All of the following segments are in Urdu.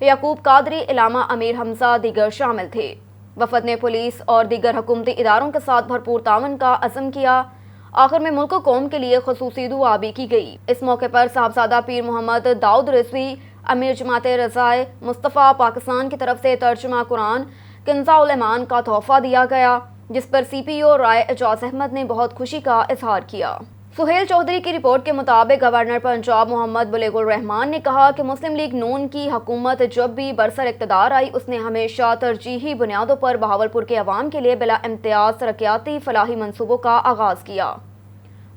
یعقوب قادری، علامہ امیر حمزہ دیگر شامل تھے۔ وفد نے پولیس اور دیگر حکومتی اداروں کے ساتھ بھرپور تعاون کا عزم کیا۔ آخر میں ملک و قوم کے لیے خصوصی دعا بھی کی گئی۔ اس موقع پر صاحبزادہ پیر محمد داؤد رضوی، امیر جماعت رضائے مصطفیٰ پاکستان کی طرف سے ترجمہ قرآن کنزہ الایمان کا تحفہ دیا گیا، جس پر سی پی او رائے اعجاز احمد نے بہت خوشی کا اظہار کیا۔ سہیل چودھری کی رپورٹ کے مطابق گورنر پنجاب محمد بلیغ الرحمان نے کہا کہ مسلم لیگ نون کی حکومت جب بھی برسر اقتدار آئی، اس نے ہمیشہ ترجیحی بنیادوں پر بہاولپور کے عوام کے لیے بلا امتیاز ترقیاتی فلاحی منصوبوں کا آغاز کیا۔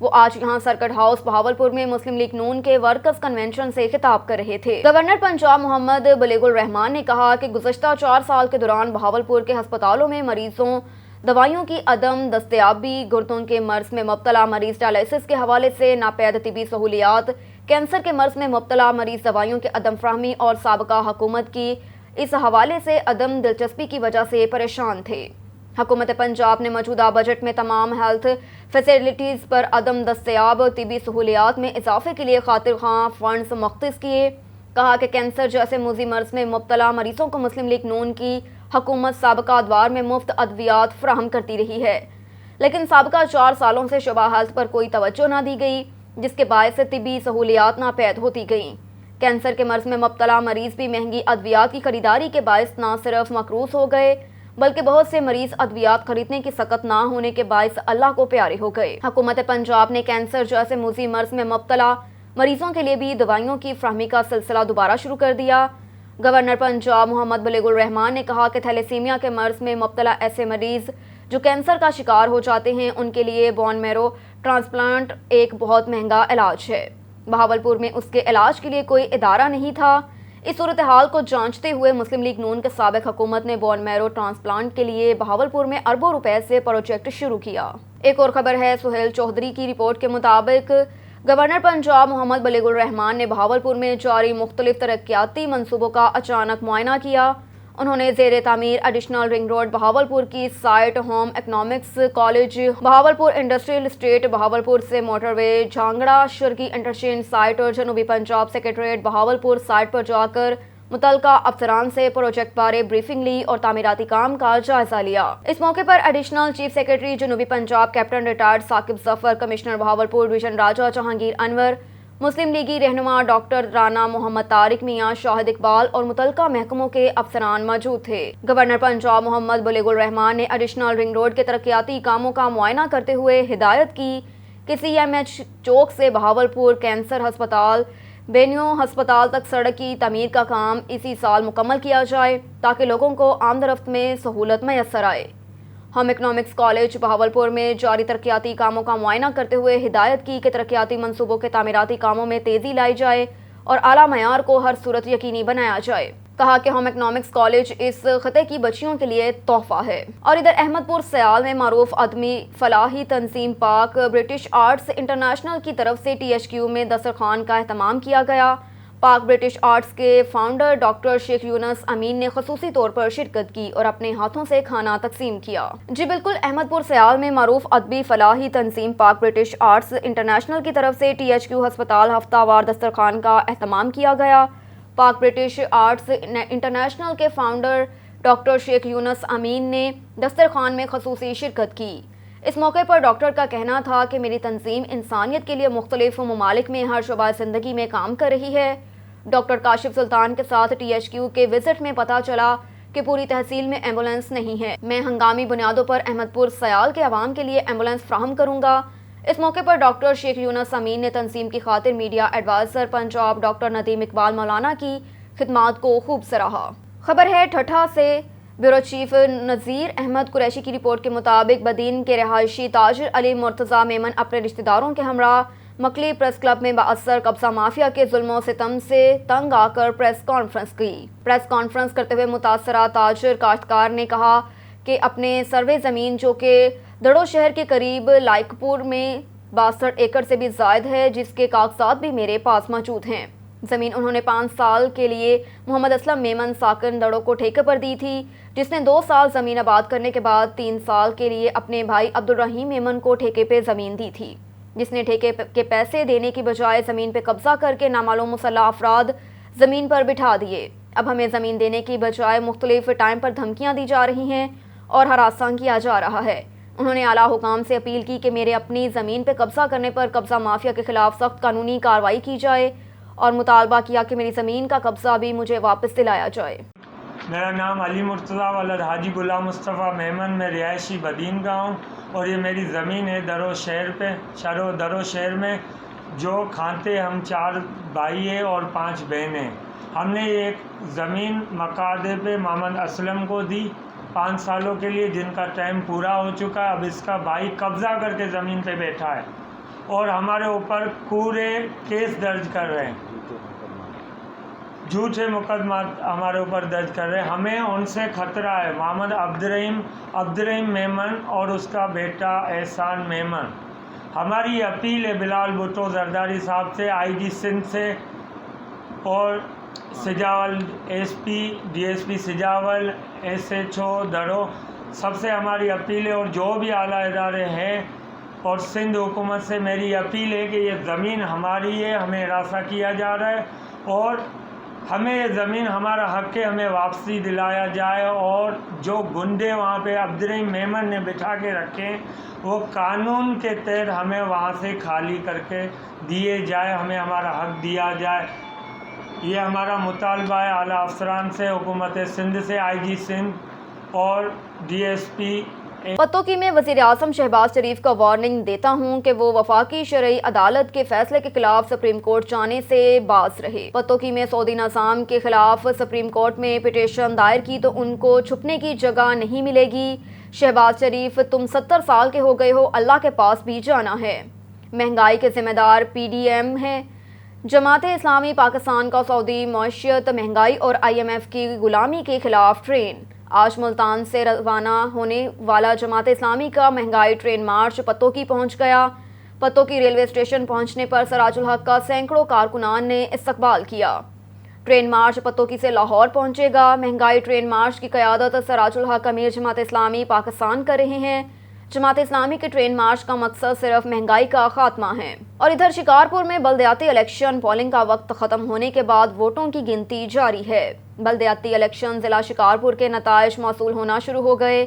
وہ آج یہاں سرکٹ ہاؤس بہاولپور میں مسلم لیگ نون کے ورکرز کنونشن سے خطاب کر رہے تھے۔ گورنر پنجاب محمد بلیغ الرحمان نے کہا کہ گزشتہ 4 سال کے دوران بہاولپور کے ہسپتالوں میں مریضوں، دوائیوں کی عدم دستیابی، گردوں کے مرض میں مبتلا مریض ڈائلسس کے حوالے سے ناپید طبی سہولیات، کینسر کے مرض میں مبتلا مریض دوائیوں کے عدم فراہمی اور سابقہ حکومت کی اس حوالے سے عدم دلچسپی کی وجہ سے پریشان تھے۔ حکومت پنجاب نے موجودہ بجٹ میں تمام ہیلتھ فیسلٹیز پر عدم دستیاب طبی سہولیات میں اضافے کے لیے خاطر خواہ فنڈز مختص کیے۔ کہا کہ کینسر جیسے موذی مرض میں مبتلا مریضوں کو مسلم لیگ نون کی حکومت سابقہ ادوار میں مفت ادویات فراہم کرتی رہی ہے، لیکن سابقہ 4 سالوں سے شعبہ ہیلتھ پر کوئی توجہ نہ دی گئی، جس کے باعث طبی سہولیات ناپید ہوتی گئیں۔ کینسر کے مرض میں مبتلا مریض بھی مہنگی ادویات کی خریداری کے باعث نہ صرف مقروض ہو گئے، بلکہ بہت سے مریض ادویات خریدنے کی سکت نہ ہونے کے باعث اللہ کو پیارے ہو گئے۔ حکومت پنجاب نے کینسر جیسے موذی مرض میں مبتلا مریضوں کے لیے بھی دوائیوں کی فراہمی کا سلسلہ دوبارہ شروع کر دیا۔ گورنر پنجاب محمد بلیغ الرحمان نے کہا کہ تھیلیسیمیا کے مرض میں مبتلا ایسے مریض جو کینسر کا شکار ہو جاتے ہیں، ان کے لیے بون میرو ٹرانسپلانٹ ایک بہت مہنگا علاج ہے۔ بہاولپور میں اس کے علاج کے لیے کوئی ادارہ نہیں تھا۔ اس صورتحال کو جانچتے ہوئے مسلم لیگ نون کے سابق حکومت نے بون میرو ٹرانسپلانٹ کے لیے بہاولپور میں اربوں روپے سے پروجیکٹ شروع کیا۔ ایک اور خبر ہے سہیل چودھری کی رپورٹ کے مطابق گورنر پنجاب محمد بلیغ الرحمان نے بہاولپور میں جاری مختلف ترقیاتی منصوبوں کا اچانک معائنہ کیا۔ انہوں نے زیر تعمیر ایڈیشنل رنگ روڈ بہاولپور کی site, home economics college Bahawalpur, industrial estate Bahawalpur سے motorway Jhangra Sharqi interchange site اور جنوبی پنجاب سیکریٹریٹ بہاولپور سائٹ پر جا کر متعلقہ افسران سے پروجیکٹ بارے بریفنگ لی اور تعمیراتی کام کا جائزہ لیا۔ اس موقع پر ایڈیشنل چیف سیکریٹری جنوبی پنجاب کیپٹن ریٹائرڈ ثاقب ظفر، کمشنر بہاولپور ڈویژن راجہ جہانگیر انور، مسلم لیگی رہنما ڈاکٹر رانا محمد طارق میاں، شاہد اقبال اور متعلقہ محکموں کے افسران موجود تھے۔ گورنر پنجاب محمد بلیغ الرحمان نے ایڈیشنل رنگ روڈ کے ترقیاتی کاموں کا معائنہ کرتے ہوئے ہدایت کی کہ CMH چوک سے بہاولپور کینسر ہسپتال بینیو ہسپتال تک سڑک کی تعمیر کا کام اسی سال مکمل کیا جائے تاکہ لوگوں کو آمد و رفت میں سہولت میسر آئے۔ ہوم اکنامکس کالج بہاولپور میں جاری ترقیاتی کاموں کا معائنہ کرتے ہوئے ہدایت کی کہ ترقیاتی منصوبوں کے تعمیراتی کاموں میں تیزی لائی جائے اور اعلیٰ معیار کو ہر صورت یقینی بنایا جائے۔ کہا کہ ہوم اکنامکس کالج اس خطے کی بچیوں کے لیے تحفہ ہے۔ اور ادھر احمد پور سیال میں معروف ادبی فلاحی تنظیم پاک برٹش آرٹس انٹرنیشنل کی طرف سے THQ میں دسترخوان کا اہتمام کیا گیا۔ پاک برٹش آرٹس کے فاؤنڈر ڈاکٹر شیخ یونس امین نے خصوصی طور پر شرکت کی اور اپنے ہاتھوں سے کھانا تقسیم کیا۔ جی بالکل، احمد پور سیال میں معروف ادبی فلاحی تنظیم پاک برٹش آرٹس انٹرنیشنل کی طرف سے THQ ہسپتال ہفتہ وار دسترخوان کا اہتمام کیا گیا۔ پاک برٹش آرٹس انٹرنیشنل کے فاؤنڈر ڈاکٹر شیخ یونس امین نے دسترخوان میں خصوصی شرکت کی۔ اس موقع پر ڈاکٹر کا کہنا تھا کہ میری تنظیم انسانیت کے لیے مختلف ممالک میں ہر شعبہ زندگی میں کام کر رہی ہے۔ ڈاکٹر کاشف سلطان کے ساتھ THQ کے وزٹ میں پتہ چلا کہ پوری تحصیل میں ایمبولینس نہیں ہے۔ میں ہنگامی بنیادوں پر احمد پور سیال کے عوام کے لیے ایمبولینس فراہم کروں گا۔ اس موقع پر ڈاکٹر شیخ یونس امین نے تنظیم کی خاطر media adviser Punjab doctor Nadeem Iqbal Maulana کی خدمات کو خوب سراہا۔ خبر ہے ٹھٹھہ سے، بیورو چیف نذیر احمد قریشی کی رپورٹ کے مطابق بدین کے رہائشی تاجر علی مرتضیٰ میمن اپنے رشتہ داروں کے ہمراہ مکلی پریس کلب میں باثر قبضہ مافیا کے ظلم و ستم سے تنگ آ کر پریس کانفرنس کی۔ پریس کانفرنس کرتے ہوئے متاثرہ تاجر کاشتکار نے کہا کہ اپنے سروے زمین جو کہ دڑو شہر کے قریب لائک پور میں 62 ایکڑ سے بھی زائد ہے، جس کے کاغذات بھی میرے پاس موجود ہیں۔ زمین انہوں نے 5 سال کے لیے محمد اسلم میمن ساکن دڑو کو ٹھیکے پر دی تھی، جس نے 2 سال زمین آباد کرنے کے بعد 3 سال کے لیے اپنے بھائی عبدالرحیم میمن کو ٹھیکے پہ زمین دی تھی، جس نے ٹھیکے کے پیسے دینے کی بجائے زمین پہ قبضہ کر کے نامعلوم مسلح افراد زمین پر بٹھا دیے۔ اب ہمیں زمین دینے کی بجائے مختلف ٹائم پر دھمکیاں دی جا رہی ہیں اور ہراساں کیا جا رہا ہے۔ انہوں نے اعلیٰ حکام سے اپیل کی کہ میرے اپنی زمین پہ قبضہ کرنے پر قبضہ مافیا کے خلاف سخت قانونی کارروائی کی جائے اور مطالبہ کیا کہ میری زمین کا قبضہ بھی مجھے واپس دلایا جائے۔ میرا نام علی مرتضیٰ ولد حاجی غلام مصطفیٰ میمن، میں رہائشی بدین کا ہوں اور یہ میری زمین ہے درو شہر پہ درو شہر میں، جو کھانتے ہم 4 بھائی ہیں اور 5 بہنیں۔ ہم نے ایک زمین مقادے پہ محمد اسلم کو دی 5 سالوں کے لیے، جن کا ٹائم پورا ہو چکا ہے۔ اب اس کا بھائی قبضہ کر کے زمین پہ بیٹھا ہے اور ہمارے اوپر پورے کیس درج کر رہے ہیں، جھوٹے مقدمات ہمارے اوپر درج کر رہے ہیں۔ ہمیں ان سے خطرہ ہے، محمد عبدالرحیم میمن اور اس کا بیٹا احسان میمن۔ ہماری اپیل ہے بلال بھٹو زرداری صاحب سے، آئی جی سندھ سے اور Sujawal D S P Sujawal, S H O Daro, سب سے ہماری اپیل ہے، اور جو بھی اعلیٰ ادارے ہیں اور سندھ حکومت سے میری اپیل ہے کہ یہ زمین ہماری ہے، ہمیں ہراساں کیا جا رہا ہے اور ہمیں یہ زمین ہمارا حق ہے، ہمیں واپسی دلایا جائے، اور جو گنڈے وہاں پہ عبدالرحیم میمن نے بٹھا کے رکھے ہیں وہ قانون کے تحت ہمیں وہاں سے خالی کر کے دیے جائے، ہمیں ہمارا حق دیا جائے۔ یہ ہمارا مطالبہ ہے اعلیٰ افسران سے، حکومت سندھ سے، آئی جی سندھ اور ڈی ایس پی۔ پتوکی میں وزیر اعظم شہباز شریف کا وارننگ دیتا ہوں کہ وہ وفاقی شرعی عدالت کے فیصلے کے خلاف سپریم کورٹ جانے سے باز رہے۔ پتوکی میں سعودی نظام کے خلاف سپریم کورٹ میں پٹیشن دائر کی تو ان کو چھپنے کی جگہ نہیں ملے گی۔ شہباز شریف، تم 70 سال کے ہو گئے ہو، اللہ کے پاس بھی جانا ہے۔ مہنگائی کے ذمہ دار پی ڈی ایم ہے۔ جماعت اسلامی پاکستان کا سعودی معیشت، مہنگائی اور آئی ایم ایف کی غلامی کے خلاف ٹرین۔ آج ملتان سے روانہ ہونے والا جماعت اسلامی کا مہنگائی ٹرین مارچ پتوکی پہنچ گیا۔ پتوکی ریلوے اسٹیشن پہنچنے پر سراج الحق کا سینکڑوں کارکنان نے استقبال کیا۔ ٹرین مارچ پتوکی سے لاہور پہنچے گا۔ مہنگائی ٹرین مارچ کی قیادت سراج الحق امیر جماعت اسلامی پاکستان کر رہے ہیں۔ جماعت اسلامی کے ٹرین مارچ کا مقصد صرف مہنگائی کا خاتمہ ہے۔ اور ادھر شکارپور میں بلدیاتی الیکشن پولنگ کا وقت ختم ہونے کے بعد ووٹوں کی گنتی جاری ہے۔ بلدیاتی الیکشن ضلع شکارپور کے نتائج موصول ہونا شروع ہو گئے۔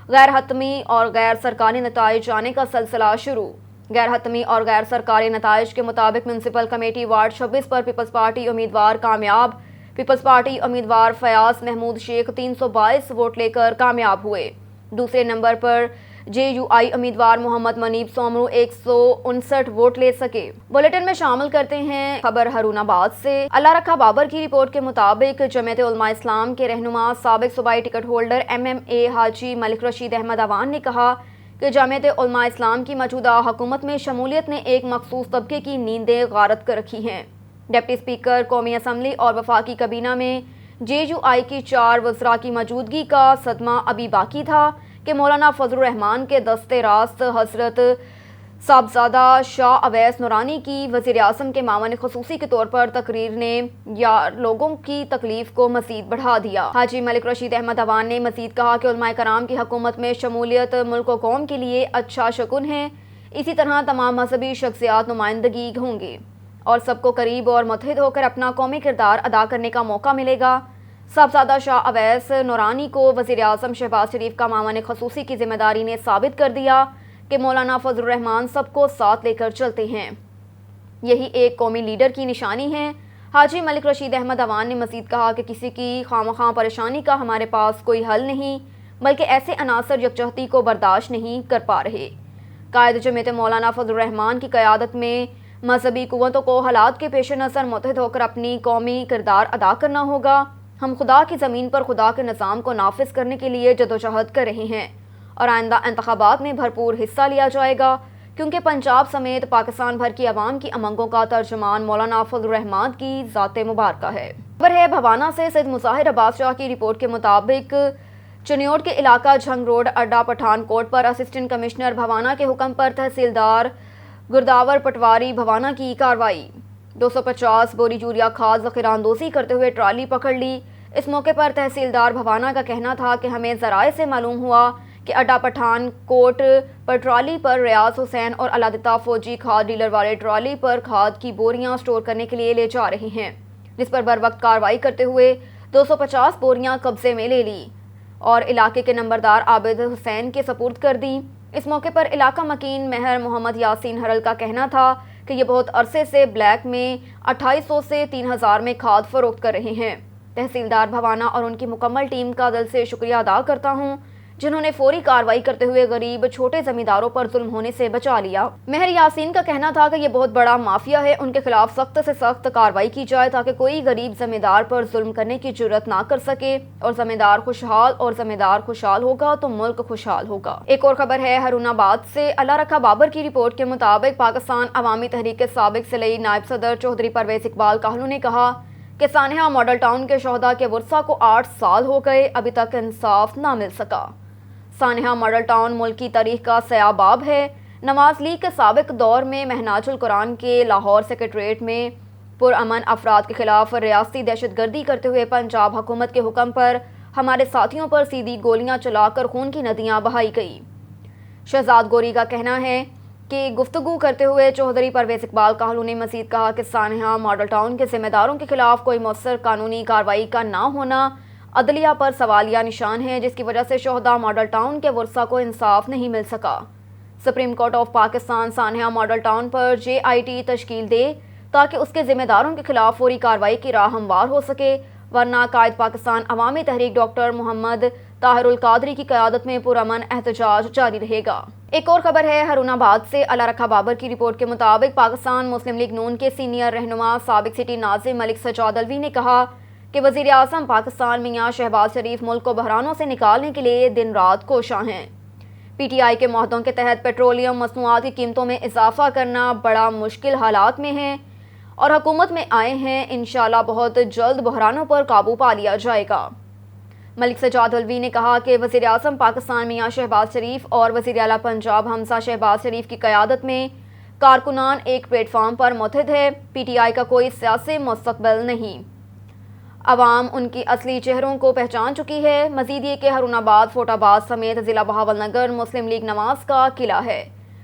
غیر حتمی اور غیر سرکاری نتائج آنے کا سلسلہ شروع۔ غیر حتمی اور غیر سرکاری نتائج کے مطابق میونسپل کمیٹی وارڈ 26 پر پیپلز پارٹی امیدوار کامیاب۔ پیپلز پارٹی امیدوار فیاض محمود شیخ 322 ووٹ لے کر کامیاب ہوئے۔ دوسرے نمبر پر جے یو آئی امیدوار محمد منیب سومرو 159 ووٹ لے سکے۔ بلیٹن میں شامل کرتے ہیں خبر ہارون آباد سے۔ اللہ رکھا بابر کی رپورٹ کے مطابق جمعیت علماء اسلام کے رہنما سابق صوبائی ٹکٹ ہولڈر MMA حاجی ملک رشید احمد اوان نے کہا کہ جمعیت علماء اسلام کی موجودہ حکومت میں شمولیت نے ایک مخصوص طبقے کی نیندیں غارت کر رکھی ہیں۔ ڈپٹی اسپیکر قومی اسمبلی اور وفاقی کابینہ میں JUI کی 4 وزراء کی موجودگی کا صدمہ ابھی باقی تھا کہ مولانا فضل الرحمان کے دست راست حضرت صاحبزادہ شاہ اویس نورانی کی وزیر اعظم کے معاون خصوصی کے طور پر تقریر نے لوگوں کی تکلیف کو مزید بڑھا دیا۔ حاجی ملک رشید احمد اوان نے مزید کہا کہ علماء کرام کی حکومت میں شمولیت ملک و قوم کے لیے اچھا شگن ہے۔ اسی طرح تمام مذہبی شخصیات نمائندگی ہوں گے اور سب کو قریب اور متحد ہو کر اپنا قومی کردار ادا کرنے کا موقع ملے گا۔ صاحبزادہ شاہ اویس نورانی کو وزیر اعظم شہباز شریف کا معاون خصوصی کی ذمہ داری نے ثابت کر دیا کہ مولانا فضل الرحمان سب کو ساتھ لے کر چلتے ہیں، یہی ایک قومی لیڈر کی نشانی ہے۔ حاجی ملک رشید احمد اوان نے مزید کہا کہ کسی کی خواہ پریشانی کا ہمارے پاس کوئی حل نہیں، بلکہ ایسے عناصر یکجہتی کو برداشت نہیں کر پا رہے۔ قائد جمعیت مولانا فضل الرحمان کی قیادت میں مذہبی قوتوں کو حالات کے پیش نظر متحد ہو کر اپنی قومی کردار ادا کرنا ہوگا۔ ہم خدا کی زمین پر خدا کے نظام کو نافذ کرنے کے لیے جدوجہد کر رہے ہیں اور آئندہ انتخابات میں بھرپور حصہ لیا جائے گا، کیونکہ پنجاب سمیت پاکستان بھر کی عوام کی امنگوں کا ترجمان مولانا فضل الرحمان کی ذات مبارکہ ہے۔ خبر ہے بھوانہ سے سید مظاہر عباس شاہ کی رپورٹ کے مطابق چنیوٹ کے علاقہ جھنگ روڈ اڈا پٹھان کوٹ پر اسسٹنٹ کمشنر بھوانہ کے حکم پر تحصیلدار گرداور پٹواری بھوانہ کی کارروائی۔ 250 بوری یوریا کھاد ذخیرہ اندوزی کرتے ہوئے ٹرالی پکڑ لی۔ اس موقع پر تحصیلدار بھوانہ کا کہنا تھا کہ ہمیں ذرائع سے معلوم ہوا کہ اڈا پٹھان کوٹ پر ٹرالی پر ریاض حسین اور علادتہ فوجی کھاد ڈیلر والے ٹرالی پر کھاد کی بوریاں سٹور کرنے کے لیے لے جا رہے ہیں، جس پر بر وقت کارروائی کرتے ہوئے 250 بوریاں قبضے میں لے لی اور علاقے کے نمبردار عابد حسین کے سپرد کر دی۔ اس موقع پر علاقہ مکین مہر محمد یاسین ہرل کا کہنا تھا کہ یہ بہت عرصے سے بلیک میں 2800 سے 3000 میں کھاد فروخت کر رہے ہیں۔ تحصیلدار بھوانا اور ان کی مکمل ٹیم کا دل سے شکریہ ادا کرتا ہوں جنہوں نے فوری کارروائی کرتے ہوئے غریب چھوٹے زمینداروں پر ظلم ہونے سے بچا لیا۔ مہر یاسین کا کہنا تھا کہ یہ بہت بڑا مافیا ہے، ان کے خلاف سخت سے سخت کارروائی کی جائے تاکہ کوئی غریب زمیندار پر ظلم کرنے کی جرات نہ کر سکے، اور زمیندار خوشحال ہوگا تو ملک خوشحال ہوگا۔ ایک اور خبر ہے ہارون آباد سے۔ اللہ رکھا بابر کی رپورٹ کے مطابق پاکستان عوامی تحریک کے سابق صلیحی نائب صدر چودھری پرویز اقبال کاہلو نے کہا کہ سانحہ ماڈل ٹاؤن کے شہداء کے ورثاء کو 8 سال ہو گئے، ابھی تک انصاف نہ مل سکا۔ سانحہ ماڈل ٹاؤن ملک کی تاریخ کا سیاہ باب ہے۔ نواز لیگ کے سابق دور میں مہناج القرآن کے لاہور سیکریٹریٹ میں پرامن افراد کے خلاف ریاستی دہشت گردی کرتے ہوئے پنجاب حکومت کے حکم پر ہمارے ساتھیوں پر سیدھی گولیاں چلا کر خون کی ندیاں بہائی گئی۔ شہزاد گوری کا کہنا ہے کہ گفتگو کرتے ہوئے چودھری پرویز اقبال کاہلو نے مزید کہا کہ سانحہ ماڈل ٹاؤن کے ذمہ داروں کے خلاف کوئی مؤثر قانونی کارروائی کا نہ ہونا عدلیہ پر سوالیہ نشان ہے، جس کی وجہ سے شہداء ماڈل ٹاؤن کے ورثاء کو انصاف نہیں مل سکا۔ سپریم کورٹ آف پاکستان سانحہ ماڈل ٹاؤن پر JIT تشکیل دے تاکہ اس کے ذمہ داروں کے خلاف فوری کارروائی کی راہ ہموار ہو سکے، ورنہ قائد پاکستان عوامی تحریک ڈاکٹر محمد طاہر القادری کی قیادت میں پرامن احتجاج جاری رہے گا۔ ایک اور خبر ہے ہارون آباد سے۔ اللہ رکھا بابر کی رپورٹ کے مطابق پاکستان مسلم لیگ نون کے سینئر رہنما سابق سٹی ناظم ملک سجاد الوی نے کہا کہ وزیر اعظم پاکستان میاں شہباز شریف ملک کو بحرانوں سے نکالنے کے لیے دن رات کوشاں ہیں۔ PTI کے معاہدوں کے تحت پیٹرولیم مصنوعات کی قیمتوں میں اضافہ کرنا بڑا مشکل حالات میں ہے اور حکومت میں آئے ہیں، انشاءاللہ بہت جلد بحرانوں پر قابو پا لیا جائے گا۔ ملک سجاد الوی نے کہا کہ وزیر اعظم پاکستان میاں شہباز شریف اور وزیر اعلیٰ پنجاب حمزہ شہباز شریف کی قیادت میں کارکنان ایک پلیٹ فارم پر متحد ہے۔ PTI کا کوئی سیاسی مستقبل نہیں، عوام ان کی اصلی چہروں کو پہچان چکی ہے۔ مزید یہ کہ ہارون آباد، فورٹ آباد سمیت ضلع بہاول نگر مسلم لیگ نواز کا قلعہ ہے۔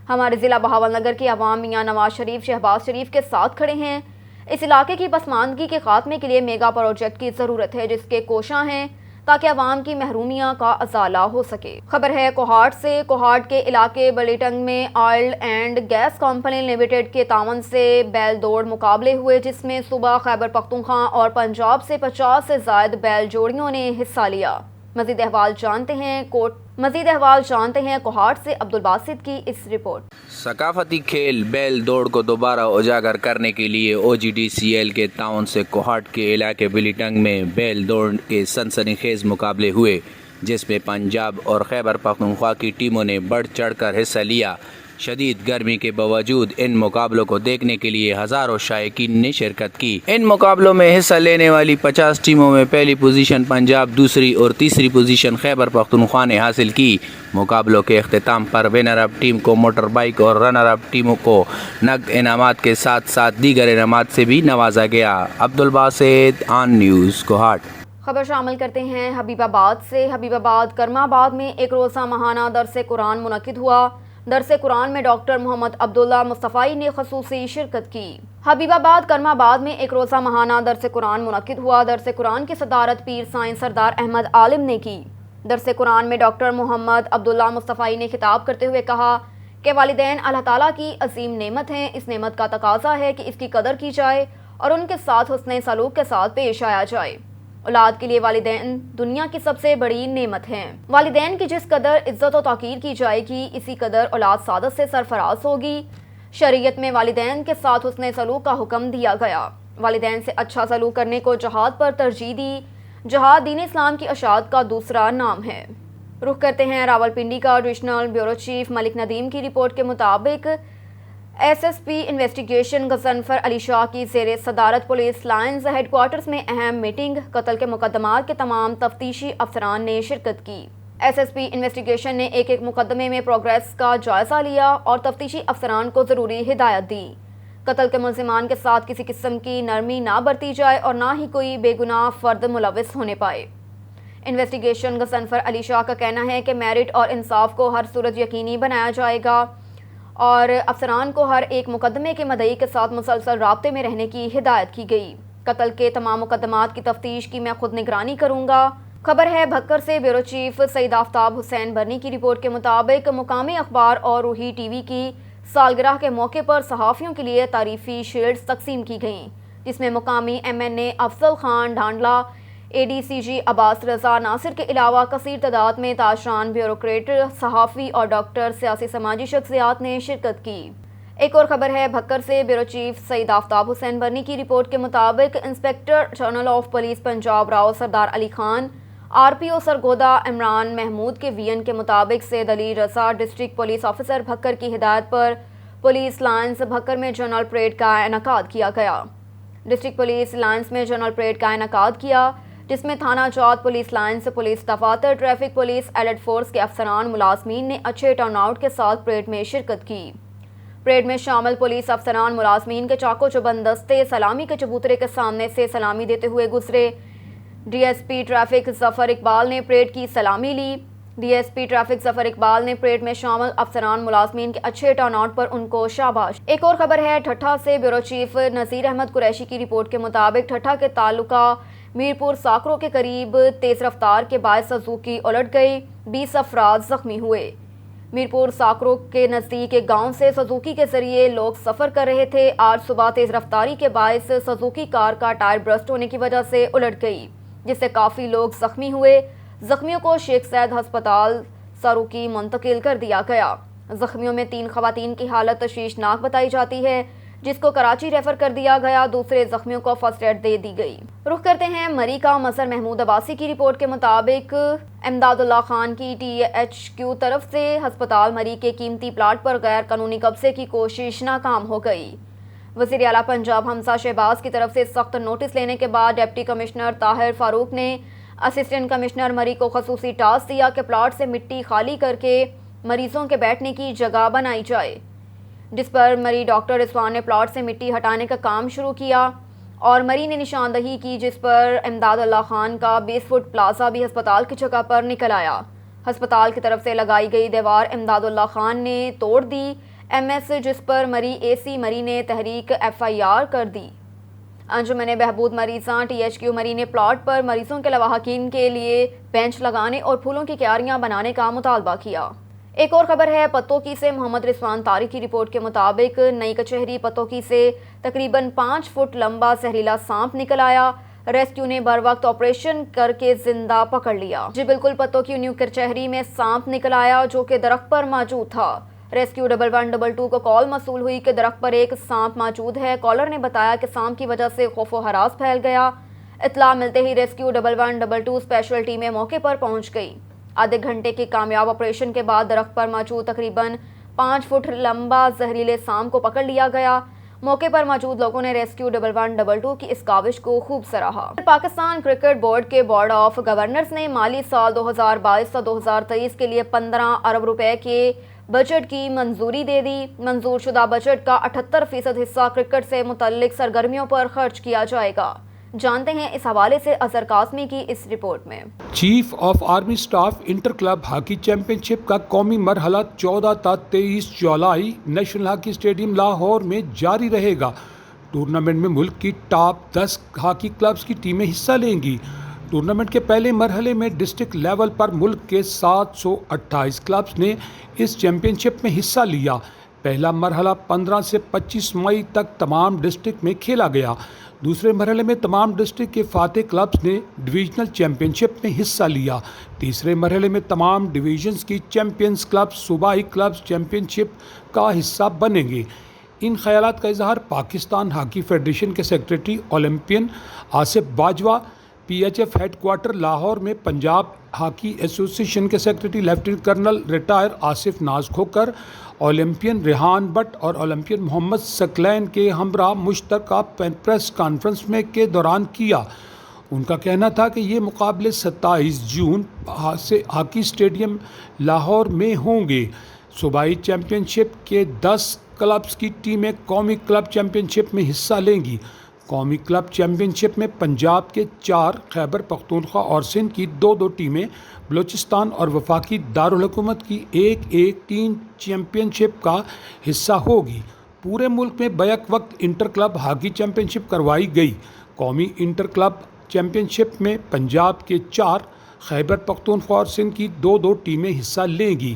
ہمارے ضلع بہاول نگر کی عوام میاں نواز شریف شہباز شریف کے ساتھ کھڑے ہیں۔ اس علاقے کی پسماندگی کے خاتمے کے لیے میگا پروجیکٹ کی ضرورت ہے جس کے کوشاں ہیں تاکہ عوام کی محرومیاں کا ازالہ ہو سکے۔ خبر ہے کوہاٹ سے۔ کوہاٹ کے علاقے بلیٹنگ میں oil and gas company limited کے تعاون سے بیل دوڑ مقابلے ہوئے، جس میں صوبہ خیبر پختونخوا اور پنجاب سے 50 سے زائد بیل جوڑیوں نے حصہ لیا۔ مزید احوال جانتے ہیں کوہاٹ سے عبدالباسط کی اس رپورٹ۔ ثقافتی کھیل بیل دوڑ کو دوبارہ اجاگر کرنے کے لیے OGDCL کے تعاون سے کوہاٹ کے علاقے بلیٹنگ میں بیل دوڑ کے سنسنی خیز مقابلے ہوئے، جس میں پنجاب اور خیبر پختونخوا کی ٹیموں نے بڑھ چڑھ کر حصہ لیا۔ شدید گرمی کے باوجود ان مقابلوں کو دیکھنے کے لیے ہزاروں شائقین نے شرکت کی۔ ان مقابلوں میں حصہ لینے والی 50 ٹیموں میں پہلی پوزیشن پنجاب، دوسری اور تیسری پوزیشن خیبر پختونخوا نے حاصل کی۔ مقابلوں کے اختتام پر ونر اپ ٹیم کو موٹر بائیک اور رنر اپ ٹیموں کو نقد انعامات کے ساتھ ساتھ دیگر انعامات سے بھی نوازا گیا۔ عبدالباسط، آن نیوز، کوہاٹ۔ خبر شامل کرتے ہیں حبیب آباد سے۔ حبیب آباد کرم آباد میں ایک روزہ ماہانہ درس قرآن منعقد ہوا۔ درس قرآن میں ڈاکٹر محمد عبداللہ مصطفی نے خصوصی شرکت کی۔ حبیب آباد کرم آباد میں ایک روزہ ماہانہ درس قرآن منعقد ہوا۔ درس قرآن کی صدارت پیر سائنس سردار احمد عالم نے کی۔ درس قرآن میں ڈاکٹر محمد عبداللہ مصطفی نے خطاب کرتے ہوئے کہا کہ والدین اللہ تعالیٰ کی عظیم نعمت ہیں، اس نعمت کا تقاضا ہے کہ اس کی قدر کی جائے اور ان کے ساتھ حسن سلوک کے ساتھ پیش آیا جائے۔ اولاد کے لیے والدین دنیا کی سب سے بڑی نعمت ہیں۔ والدین کی جس قدر عزت و توقیر کی جائے گی، اسی قدر اولاد سعادت سے سرفراز ہوگی۔ شریعت میں والدین کے ساتھ حسن سلوک کا حکم دیا گیا۔ والدین سے اچھا سلوک کرنے کو جہاد پر ترجیح دی۔ جہاد دین اسلام کی اشاعت کا دوسرا نام ہے۔ رخ کرتے ہیں راولپنڈی کا۔ ایڈیشنل بیورو چیف ملک ندیم کی رپورٹ کے مطابق SSP انویسٹیگیشن غضنفر علی شاہ کی زیر صدارت پولیس لائنز ہیڈ کوارٹرز میں اہم میٹنگ۔ قتل کے مقدمات کے تمام تفتیشی افسران نے شرکت کی۔ SSP انویسٹیگیشن نے ایک ایک مقدمے میں پروگریس کا جائزہ لیا اور تفتیشی افسران کو ضروری ہدایت دی۔ قتل کے ملزمان کے ساتھ کسی قسم کی نرمی نہ برتی جائے اور نہ ہی کوئی بے گناہ فرد ملوث ہونے پائے۔ انویسٹیگیشن غضنفر علی شاہ کا کہنا ہے کہ میرٹ اور انصاف کو ہر صورت یقینی بنایا جائے گا اور افسران کو ہر ایک مقدمے کے مدعی کے ساتھ مسلسل رابطے میں رہنے کی ہدایت کی گئی۔ قتل کے تمام مقدمات کی تفتیش کی میں خود نگرانی کروں گا۔ خبر ہے بھکر سے بیورو چیف سعید آفتاب حسین برنی کی رپورٹ کے مطابق مقامی اخبار اور روحی ٹی وی کی سالگرہ کے موقع پر صحافیوں کے لیے تعریفی شیلڈز تقسیم کی گئیں، جس میں مقامی MNA افضل خان ڈھانڈلا، ADCG عباس رضا ناصر کے علاوہ کثیر تعداد میں تاجران، بیوروکریٹ، صحافی اور ڈاکٹر، سیاسی سماجی شخصیات نے شرکت کی۔ ایک اور خبر ہے بھکر سے بیورو چیف سعید آفتاب حسین برنی کی رپورٹ کے مطابق inspector general of police Punjab Rao Sardar Ali Khan, RPO Sargodha Imran Mahmood کے VN کے مطابق سید Ali Raza district police officer Bhakkar کی ہدایت پر پولیس لائنز بھکر میں جنرل پریڈ کا انعقاد کیا گیا۔ ڈسٹرکٹ پولیس لائنز میں جنرل پریڈ کا انعقاد کیا، جس میں تھانہ جات پولیس لائنز، پولیس دفاتر، ٹریفک پولیس، ایلٹ فورس کے افسران ملازمین نے اچھے ٹرن آؤٹ کے ساتھ پریڈ میں شرکت کی۔ پریڈ میں شامل پولیس افسران ملازمین کے چاقو چوبند دستے سلامی کے چبوترے کے سامنے سے سلامی دیتے ہوئے گزرے۔ DSP ٹریفک ظفر اقبال نے پریڈ کی سلامی لی۔ DSP ٹریفک ظفر اقبال نے پریڈ میں شامل افسران ملازمین کے اچھے ٹرن آؤٹ پر ان کو شاباش۔ ایک اور خبر ہے ٹھٹھہ سے بیورو چیف نذیر احمد قریشی کی رپورٹ کے مطابق ٹھٹھہ کے تعلقہ میرپور ساکرو کے قریب تیز رفتار کے باعث سزوکی الٹ گئی، 20 افراد زخمی ہوئے۔ میرپور ساکرو کے نزدیک ایک گاؤں سے سزوکی کے ذریعے لوگ سفر کر رہے تھے۔ آج صبح تیز رفتاری کے باعث سزوکی کار کا ٹائر برسٹ ہونے کی وجہ سے الٹ گئی، جس سے کافی لوگ زخمی ہوئے۔ زخمیوں کو شیخ زید ہسپتال ساروکی منتقل کر دیا گیا۔ زخمیوں میں 3 خواتین کی حالت تشویشناک بتائی جاتی ہے، جس کو کراچی ریفر کر دیا گیا، دوسرے زخمیوں کو فرسٹ ایڈ دے دی گئی۔ رخ کرتے ہیں مری کا مظہر محمود عباسی کی رپورٹ کے مطابق امداد اللہ خان کی THQ طرف سے ہسپتال مری کے قیمتی پلاٹ پر غیر قانونی قبضے کی کوشش ناکام ہو گئی۔ وزیر اعلیٰ پنجاب حمزہ شہباز کی طرف سے سخت نوٹس لینے کے بعد ڈپٹی کمشنر طاہر فاروق نے اسسٹنٹ کمشنر مری کو خصوصی ٹاسک دیا کہ پلاٹ سے مٹی خالی کر کے مریضوں کے بیٹھنے کی جگہ بنائی جائے، جس پر مری ڈاکٹر رضوان نے پلاٹ سے مٹی ہٹانے کا کام شروع کیا اور مری نے نشاندہی کی، جس پر امداد اللہ خان کا 20 فٹ پلازا بھی ہسپتال کی جگہ پر نکل آیا۔ ہسپتال کی طرف سے لگائی گئی دیوار امداد اللہ خان نے توڑ دی۔ MS جس پر مری AC مری نے تحریک FIR کر دی۔ انجمن بہبود مریضاں THQ مری نے پلاٹ پر مریضوں کے لواحقین کے لیے بینچ لگانے اور پھولوں کی کیاریاں بنانے کا مطالبہ کیا۔ ایک اور خبر ہے پتوکی سے محمد رضوان طارق کی رپورٹ کے مطابق نئی کچہری پتوکی سے تقریباً 5 فٹ لمبا زہریلا سانپ نکل آیا۔ ریسکیو نے بر وقت آپریشن کر کے زندہ پکڑ لیا۔ جی بالکل پتوکی نیو کچہری میں سانپ نکل آیا جو کہ درخت پر موجود تھا۔ ریسکیو 1122 کو کال موصول ہوئی کہ درخت پر ایک سانپ موجود ہے۔ کالر نے بتایا کہ سانپ کی وجہ سے خوف و ہراس پھیل گیا۔ اطلاع ملتے ہی ریسکیو 1122 اسپیشل ٹیمیں موقع پر پہنچ گئی۔ آدھے گھنٹے کے کامیاب آپریشن کے بعد درخت پر موجود تقریباً 5 فٹ لمبا زہریلے سانپ کو پکڑ لیا گیا۔ موقع پر موجود لوگوں نے ریسکیو 1122 کی اس کاوش کو خوب سراہا۔ پاکستان کرکٹ بورڈ کے بورڈ آف گورنرز نے مالی سال 2022 تا 2023 کے لیے 15 ارب روپے کے بجٹ کی منظوری دے دی۔ منظور شدہ بجٹ کا 78% حصہ کرکٹ سے متعلق سرگرمیوں پر خرچ کیا جائے گا۔ جانتے ہیں اس حوالے سے اظہر قاسمی کی اس رپورٹ میں۔ Chief of army staff inter club hockey championship کا قومی مرحلہ 14 تا 23 جولائی نیشنل ہاکی اسٹیڈیم لاہور میں جاری رہے گا۔ ٹورنامنٹ میں ملک کی ٹاپ 10 ہاکی کلبز کی ٹیمیں حصہ لیں گی۔ ٹورنامنٹ کے پہلے مرحلے میں ڈسٹرکٹ لیول پر ملک کے 728 کلبز نے اس چیمپئن شپ میں حصہ لیا۔ پہلا مرحلہ 15 سے 25 مئی تک تمام ڈسٹرکٹ میں کھیلا گیا۔ دوسرے مرحلے میں تمام ڈسٹرکٹ کے فاتح کلبز نے ڈویژنل چیمپئن شپ میں حصہ لیا۔ تیسرے مرحلے میں تمام ڈویژنز کی چیمپئنز کلبز صوبائی کلبز چیمپئن شپ کا حصہ بنیں گے۔ ان خیالات کا اظہار پاکستان ہاکی فیڈریشن کے secretary olympian Asif Bajwa, PHF head quarter Lahore میں پنجاب ہاکی ایسوسی ایشن کے secretary lieutenant colonel retire Asif Naz Khokhar, olympian Rehan Butt اور اولمپئن محمد ثقلین کے ہمراہ مشترکہ پریس کانفرنس میں کے دوران کیا۔ ان کا کہنا تھا کہ یہ مقابلے 27 جون سے ہاکی اسٹیڈیم لاہور میں ہوں گے۔ صوبائی چیمپئن شپ کے 10 کلبز کی ٹیمیں قومی کلب چیمپئن شپ میں حصہ لیں گی۔ قومی کلب چیمپئن شپ میں پنجاب کے 4، خیبر پختونخوا اور سندھ کی 2 ٹیمیں، بلوچستان اور وفاقی دارالحکومت کی 1 ٹیم چیمپئن شپ کا حصہ ہوگی۔ پورے ملک میں بیک وقت انٹر کلب ہاکی چیمپئن شپ کروائی گئی۔ قومی انٹر کلب چیمپئن شپ میں پنجاب کے 4، خیبر پختونخوا اور سندھ کی 2 ٹیمیں حصہ لیں گی۔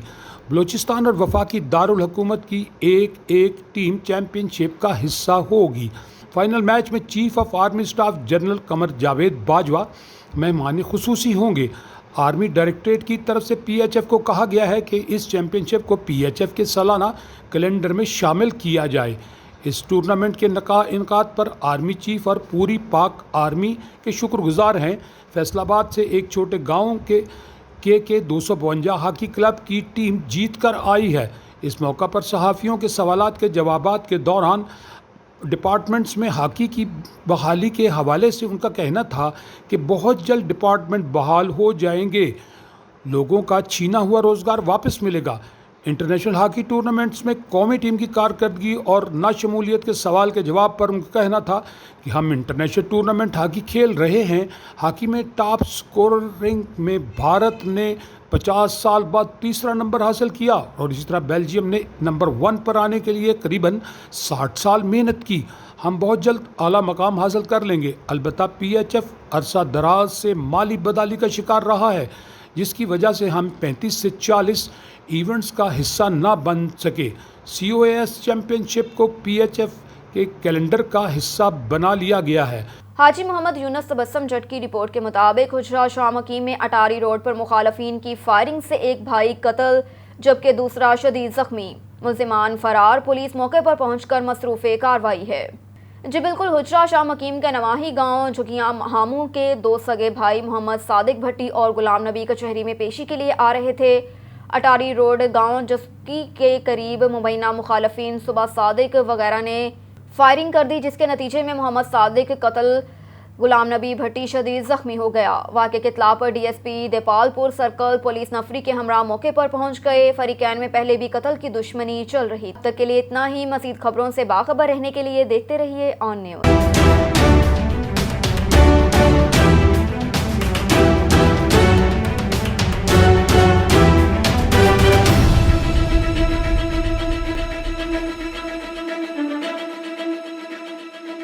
بلوچستان اور وفاقی دارالحکومت کی ایک ٹیم چیمپئن شپ کا حصہ ہوگی۔ فائنل میچ میں chief of army staff general Qamar Javed Bajwa مہمان خصوصی ہوں گے۔ آرمی ڈائریکٹریٹ کی طرف سے پی ایچ ایف کو کہا گیا ہے کہ اس چیمپئن شپ کو پی ایچ ایف کے سالانہ کیلنڈر میں شامل کیا جائے۔ اس ٹورنامنٹ کے انعقاد پر آرمی چیف اور پوری پاک آرمی کے شکر گزار ہیں۔ فیصل آباد سے ایک چھوٹے گاؤں کے 252 ہاکی کلب کی ٹیم جیت کر آئی ہے۔ اس موقع پر صحافیوں کے سوالات کے جوابات کے دوران ڈپارٹمنٹس میں ہاکی کی بحالی کے حوالے سے ان کا کہنا تھا کہ بہت جلد ڈپارٹمنٹ بحال ہو جائیں گے، لوگوں کا چھینا ہوا روزگار واپس ملے گا۔ انٹرنیشنل ہاکی ٹورنامنٹس میں قومی ٹیم کی کارکردگی اور ناشمولیت کے سوال کے جواب پر ان کا کہنا تھا کہ ہم انٹرنیشنل ٹورنامنٹ ہاکی کھیل رہے ہیں۔ ہاکی میں ٹاپ سکورنگ میں بھارت نے 50 سال بعد تیسرا نمبر حاصل کیا اور اسی طرح بیلجیم نے نمبر 1 پر آنے کے لیے قریباً 60 سال محنت کی۔ ہم بہت جلد اعلیٰ مقام حاصل کر لیں گے۔ البتہ پی ایچ ایف عرصہ دراز سے مالی بدحالی کا شکار رہا ہے، جس کی وجہ سے ہم 35 سے 40 ایونٹس کا حصہ نہ بن سکے۔ سی او اے ایس چیمپئن شپ کو پی ایچ ایف کے کیلنڈر کا حصہ بنا لیا گیا ہے۔ حاجی محمد یونس تبسم جٹ کی رپورٹ کے مطابق حجرہ شاہ مقیم میں اٹاری روڈ پر مخالفین کی فائرنگ سے ایک بھائی قتل جبکہ دوسرا شدید زخمی، ملزمان فرار، پولیس موقع پر پہنچ کر مصروف کارروائی ہے۔ جی بالکل، حجرہ شاہ مقیم کے نواحی گاؤں جھگیاں ہاموں کے 2 سگے بھائی محمد صادق بھٹی اور غلام نبی کچہری میں پیشی کے لیے آ رہے تھے۔ اٹاری روڈ گاؤں جسکی کے قریب مبینہ مخالفین صبح صادق وغیرہ نے فائرنگ کر دی، جس کے نتیجے میں محمد صادق قتل، غلام نبی بھٹی شدید زخمی ہو گیا۔ واقعے کی اطلاع پر ڈی ایس پی دیپال پور سرکل پولیس نفری کے ہمراہ موقع پر پہنچ گئے۔ فریقین میں پہلے بھی قتل کی دشمنی چل رہی۔ اب تک کے لیے اتنا ہی۔ مزید خبروں سے باخبر رہنے کے لیے دیکھتے رہیے آن نیوز۔